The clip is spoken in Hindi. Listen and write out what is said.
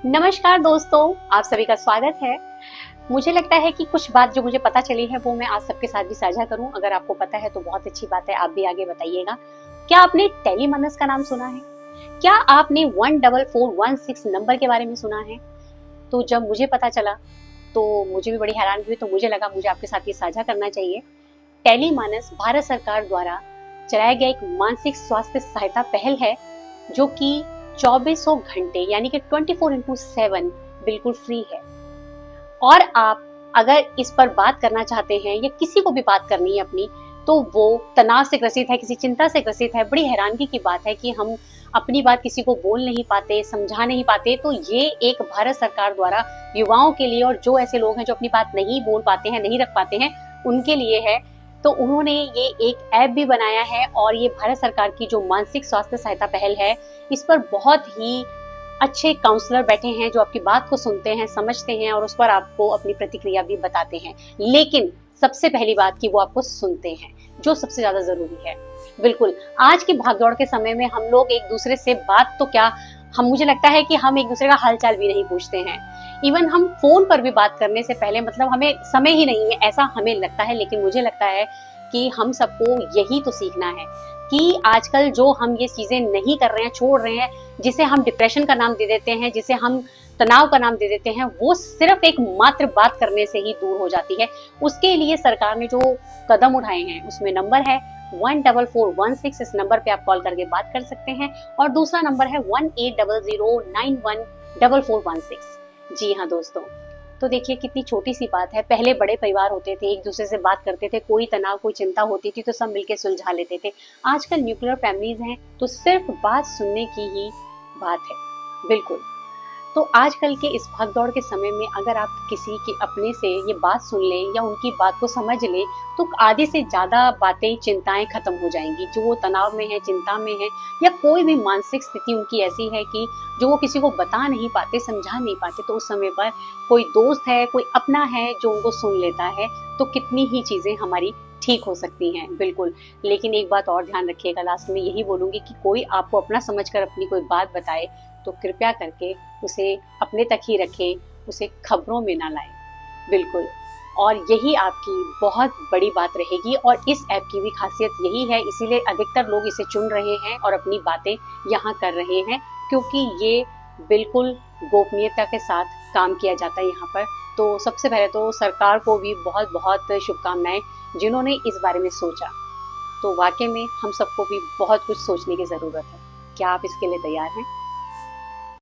नमस्कार दोस्तों, आप सभी का स्वागत है। मुझे लगता है कि कुछ बात जो मुझे पता चली है वो मैं आज सबके साथ भी साझा करूं। अगर आपको पता है तो बहुत अच्छी बात है, आप भी आगे बताइएगा। क्या आपने टेलीमानस का नाम सुना है? क्या आपने 14416 नंबर के बारे में सुना है? तो जब मुझे पता चला तो मुझे भी बड़ी हैरानी हुई, तो मुझे लगा मुझे आपके साथ ये साझा करना चाहिए। टेलीमानस भारत सरकार द्वारा चलाया गया एक मानसिक स्वास्थ्य सहायता पहल है, जो कि 2400 घंटे यानी कि 24x7 बिल्कुल फ्री है। और आप अगर इस पर बात करना चाहते हैं या किसी को भी बात करनी है अपनी, तो वो तनाव से ग्रसित है, किसी चिंता से ग्रसित है, बड़ी हैरानगी की बात है कि हम अपनी बात किसी को बोल नहीं पाते, समझा नहीं पाते, तो ये एक भारत सरकार द्वारा युवाओं के लिए और जो ऐसे लोग हैं जो अपनी बात नहीं बोल पाते हैं, नहीं रख पाते हैं, उनके लिए है। तो उन्होंने ये एक ऐप भी बनाया है और ये भारत सरकार की जो मानसिक स्वास्थ्य सहायता पहल है, इस पर बहुत ही अच्छे काउंसलर बैठे हैं जो आपकी बात को सुनते हैं, समझते हैं और उस पर आपको अपनी प्रतिक्रिया भी बताते हैं। लेकिन सबसे पहली बात कि वो आपको सुनते हैं, जो सबसे ज्यादा जरूरी है। बिल्कुल, आज की भागदौड़ के समय में हम लोग एक दूसरे से बात तो क्या, हम मुझे लगता है कि हम एक दूसरे का हालचाल भी नहीं पूछते हैं। इवन हम फोन पर भी बात करने से पहले, मतलब हमें समय ही नहीं है ऐसा हमें लगता है, लेकिन मुझे लगता है कि हम सबको यही तो सीखना है कि आजकल जो हम ये चीजें नहीं कर रहे हैं, छोड़ रहे हैं, जिसे हम डिप्रेशन का नाम दे देते हैं, जिसे हम तनाव का नाम दे देते हैं, वो सिर्फ एक मात्र बात करने से ही दूर हो जाती है। उसके लिए सरकार ने जो कदम उठाए हैं उसमें नंबर है 14416, इस नंबर पे आप कॉल करके बात कर सकते हैं। और दूसरा नंबर है 1800914416। जी हाँ दोस्तों, तो देखिए कितनी छोटी सी बात है। पहले बड़े परिवार होते थे, एक दूसरे से बात करते थे, कोई तनाव कोई चिंता होती थी तो सब मिलके सुलझा लेते थे। आजकल न्यूक्लियर फैमिलीज हैं तो सिर्फ बात सुनने की ही बात है। बिल्कुल, तो आजकल के इस भागदौड़ के समय में अगर आप किसी के अपने से ये बात सुन लें या उनकी बात को समझ लें, तो आधे से ज्यादा बातें, चिंताएं खत्म हो जाएंगी। जो वो तनाव में है, चिंता में है, या कोई भी मानसिक स्थिति उनकी ऐसी है कि जो वो किसी को बता नहीं पाते, समझा नहीं पाते, तो उस समय पर कोई दोस्त है, कोई अपना है जो उनको सुन लेता है, तो कितनी ही चीजें हमारी ठीक हो सकती हैं। बिल्कुल, लेकिन एक बात और ध्यान रखिएगा, लास्ट में यही बोलूंगी कि कोई आपको अपना समझकर अपनी कोई बात बताए तो कृपया करके उसे अपने तक ही रखें, उसे खबरों में ना लाएं। बिल्कुल, और यही आपकी बहुत बड़ी बात रहेगी। और इस ऐप की भी खासियत यही है, इसीलिए अधिकतर लोग इसे चुन रहे हैं और अपनी बातें यहाँ कर रहे हैं, क्योंकि ये बिल्कुल गोपनीयता के साथ काम किया जाता है यहाँ पर। तो सबसे पहले तो सरकार को भी बहुत बहुत शुभकामनाएं, जिन्होंने इस बारे में सोचा। तो वाकई में हम सबको भी बहुत कुछ सोचने की जरूरत है। क्या आप इसके लिए तैयार हैं?